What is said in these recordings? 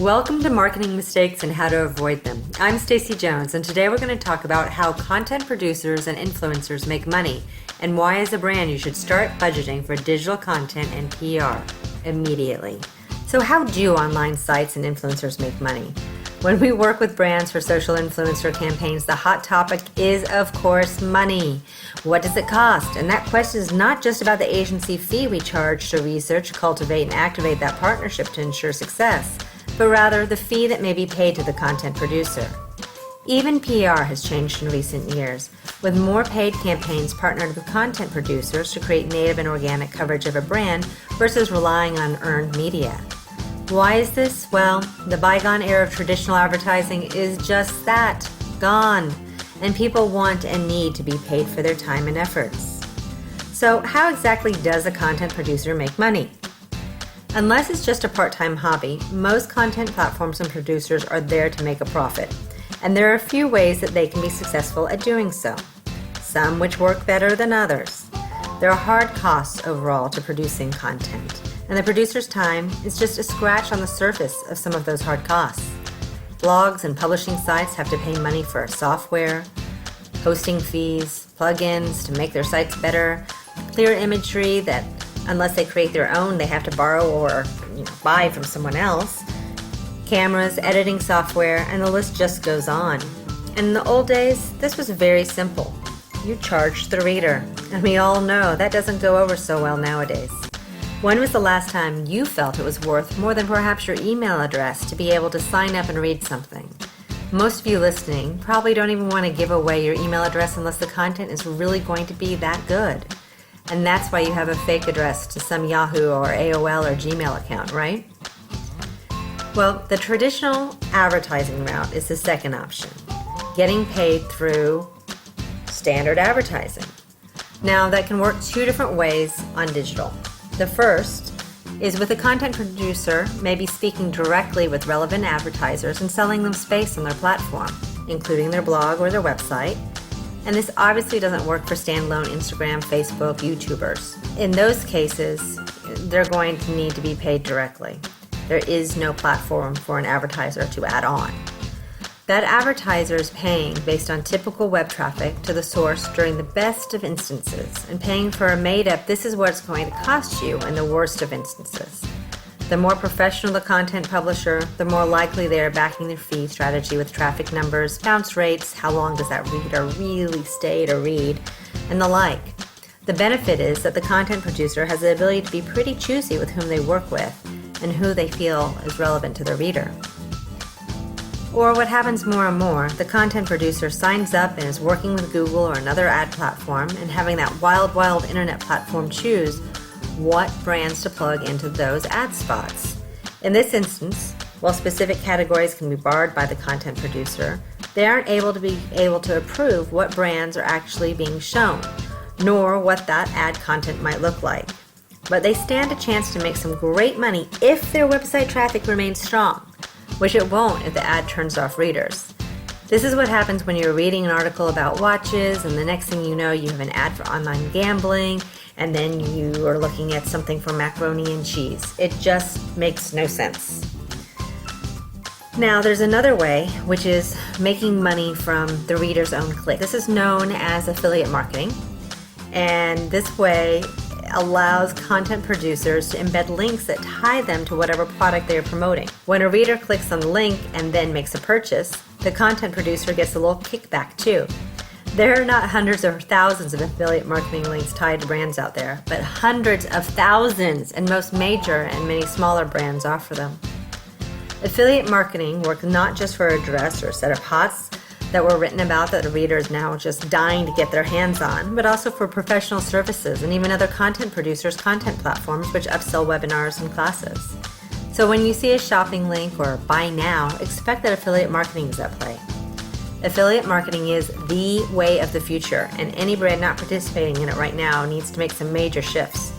Welcome to Marketing Mistakes and How to Avoid Them. I'm Stacey Jones, and today we're going to talk about how content producers and influencers make money and why as a brand you should start budgeting for digital content and PR immediately. So how do online sites and influencers make money? When we work with brands for social influencer campaigns, the hot topic is, of course, money. What does it cost? And that question is not just about the agency fee we charge to research, cultivate, and activate that partnership to ensure success, but rather the fee that may be paid to the content producer. Even PR has changed in recent years, with more paid campaigns partnered with content producers to create native and organic coverage of a brand versus relying on earned media. Why is this? Well, the bygone era of traditional advertising is just that, gone, and people want and need to be paid for their time and efforts. So how exactly does a content producer make money? Unless it's just a part-time hobby, most content platforms and producers are there to make a profit, and there are a few ways that they can be successful at doing so, some which work better than others. There are hard costs overall to producing content, and the producer's time is just a scratch on the surface of some of those hard costs. Blogs and publishing sites have to pay money for software, hosting fees, plugins to make their sites better, clear imagery that unless they create their own, they have to borrow or buy from someone else, cameras, editing software, and the list just goes on. And in the old days, this was very simple. You charged the reader, and we all know that doesn't go over so well nowadays. When was the last time you felt it was worth more than perhaps your email address to be able to sign up and read something? Most of you listening probably don't even want to give away your email address unless the content is really going to be that good. And that's why you have a fake address to some Yahoo or AOL or Gmail account, right? Well, the traditional advertising route is the second option, getting paid through standard advertising. Now, that can work two different ways on digital. The first is with a content producer maybe speaking directly with relevant advertisers and selling them space on their platform, including their blog or their website. And this obviously doesn't work for standalone Instagram, Facebook, YouTubers. In those cases, they're going to need to be paid directly. There is no platform for an advertiser to add on. That advertiser is paying based on typical web traffic to the source during the best of instances and paying for a made-up, this is what it's going to cost you in the worst of instances. The more professional the content publisher, the more likely they are backing their fee strategy with traffic numbers, bounce rates, how long does that reader really stay to read, and the like. The benefit is that the content producer has the ability to be pretty choosy with whom they work with and who they feel is relevant to the reader. Or what happens more and more, the content producer signs up and is working with Google or another ad platform and having that wild internet platform choose what brands to plug into those ad spots. In this instance, while specific categories can be barred by the content producer, they aren't able to approve what brands are actually being shown, nor what that ad content might look like. But they stand a chance to make some great money if their website traffic remains strong, which it won't if the ad turns off readers. This is what happens when you're reading an article about watches and the next thing you know you have an ad for online gambling, and then you are looking at something for macaroni and cheese. It just makes no sense. Now there's another way, which is making money from the reader's own click. This is known as affiliate marketing, and this way allows content producers to embed links that tie them to whatever product they are promoting. When a reader clicks on the link and then makes a purchase, the content producer gets a little kickback too. There are not hundreds or thousands of affiliate marketing links tied to brands out there, but hundreds of thousands, and most major and many smaller brands offer them. Affiliate marketing works not just for a dress or a set of pots that were written about that a reader is now just dying to get their hands on, but also for professional services and even other content producers' content platforms which upsell webinars and classes. So when you see a shopping link or buy now, expect that affiliate marketing is at play. Affiliate marketing is the way of the future, and any brand not participating in it right now needs to make some major shifts.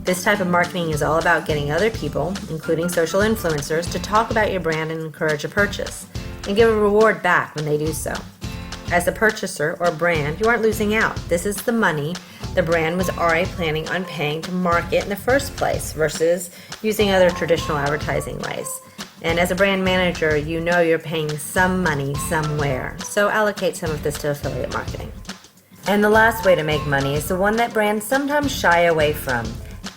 This type of marketing is all about getting other people, including social influencers, to talk about your brand and encourage a purchase, and give a reward back when they do so. As a purchaser or brand, you aren't losing out. This is the money the brand was already planning on paying to market in the first place versus using other traditional advertising ways. And as a brand manager, you know you're paying some money somewhere, so allocate some of this to affiliate marketing. And the last way to make money is the one that brands sometimes shy away from: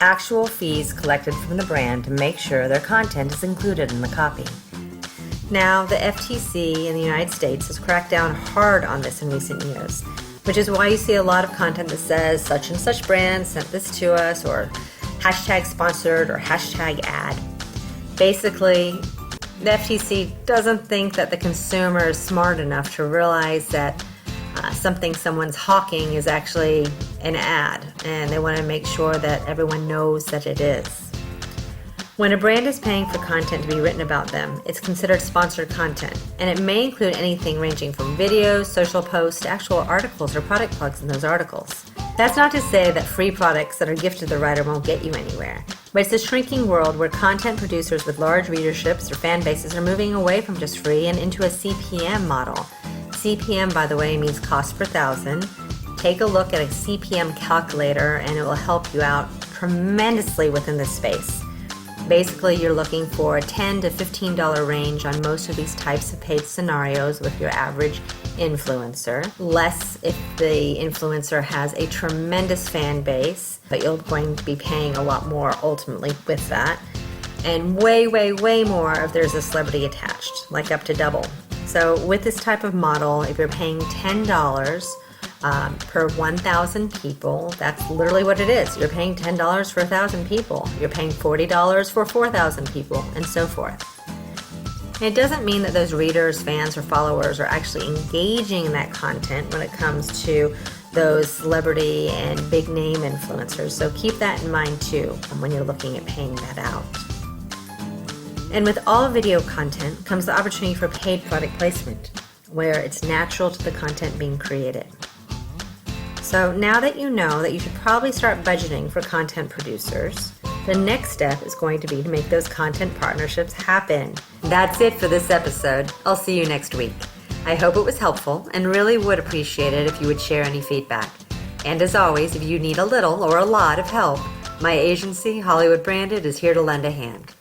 actual fees collected from the brand to make sure their content is included in the copy. Now, the FTC in the United States has cracked down hard on this in recent years, which is why you see a lot of content that says such and such brand sent this to us, or hashtag sponsored or hashtag ad. Basically, the FTC doesn't think that the consumer is smart enough to realize that something someone's hawking is actually an ad, and they want to make sure that everyone knows that it is. When a brand is paying for content to be written about them, it's considered sponsored content, and it may include anything ranging from videos, social posts, to actual articles or product plugs in those articles. That's not to say that free products that are gifted to the writer won't get you anywhere, but it's a shrinking world where content producers with large readerships or fan bases are moving away from just free and into a CPM model. CPM, by the way, means cost per thousand. Take a look at a CPM calculator and it will help you out tremendously within this space. Basically, you're looking for a $10 to $15 range on most of these types of paid scenarios with your average influencer. Less if the influencer has a tremendous fan base, but you're going to be paying a lot more ultimately with that. And way, way, way more if there's a celebrity attached, like up to double. So with this type of model, if you're paying $10 per 1,000 people, that's literally what it is. You're paying $10 for 1,000 people. You're paying $40 for 4,000 people, and so forth. And it doesn't mean that those readers, fans, or followers are actually engaging in that content when it comes to those celebrity and big name influencers. So keep that in mind too when you're looking at paying that out. And with all video content comes the opportunity for paid product placement, where it's natural to the content being created. So now that you know that you should probably start budgeting for content producers, the next step is going to be to make those content partnerships happen. That's it for this episode. I'll see you next week. I hope it was helpful and really would appreciate it if you would share any feedback. And as always, if you need a little or a lot of help, my agency, Hollywood Branded, is here to lend a hand.